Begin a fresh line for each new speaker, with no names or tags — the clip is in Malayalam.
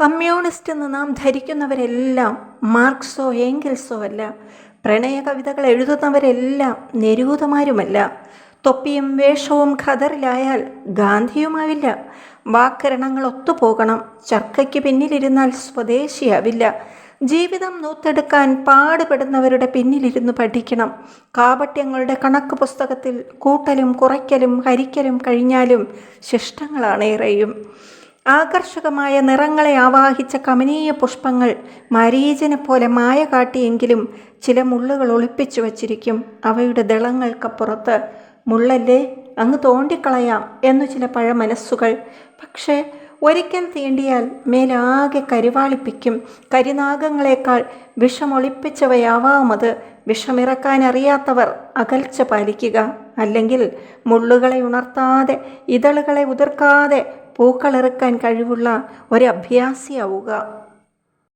കമ്മ്യൂണിസ്റ്റ് എന്ന് നാം ധരിക്കുന്നവരെല്ലാം മാർക്സോ ഏംഗൽസോ അല്ല. പ്രണയ കവിതകൾ എഴുതുന്നവരെല്ലാം നിരൂതമാരുമല്ല. തൊപ്പിയും വേഷവും ഖദറിലായാൽ ഗാന്ധിയുമാവില്ല. വാക്കരണങ്ങൾ ഒത്തുപോകണം. ചർക്കയ്ക്ക് പിന്നിലിരുന്നാൽ സ്വദേശിയാവില്ല. ജീവിതം നൂത്തെടുക്കാൻ പാടുപെടുന്നവരുടെ പിന്നിലിരുന്ന് പഠിക്കണം. കാപട്യങ്ങളുടെ കണക്ക് പുസ്തകത്തിൽ കൂട്ടലും കുറയ്ക്കലും ഹരിക്കലും കഴിഞ്ഞാലും ശിഷ്ടങ്ങളാണേറെയും. ആകർഷകമായ നിറങ്ങളെ ആവാഹിച്ച കമനീയ പുഷ്പങ്ങൾ മരീചിനെ പോലെ മായ കാട്ടിയെങ്കിലും ചില മുള്ളുകൾ ഒളിപ്പിച്ചു വച്ചിരിക്കും അവയുടെ ദളങ്ങൾക്കപ്പുറത്ത്. മുള്ളല്ലേ, അങ്ങ് തോണ്ടിക്കളയാം എന്നു ചില പഴമനസ്സുകൾ. പക്ഷേ ഒരിക്കൽ തീണ്ടിയാൽ മേലാകെ കരിവാളിപ്പിക്കും. കരിനാഗങ്ങളെക്കാൾ വിഷമൊളിപ്പിച്ചവയാവാമത്. വിഷമിറക്കാൻ അറിയാത്തവർ അകൽച്ച പാലിക്കുക. അല്ലെങ്കിൽ മുള്ളുകളെ ഉണർത്താതെ ഇതളുകളെ ഉതിർക്കാതെ പൂക്കളിറക്കാൻ കഴിവുള്ള ഒരഭ്യാസിയാവുക.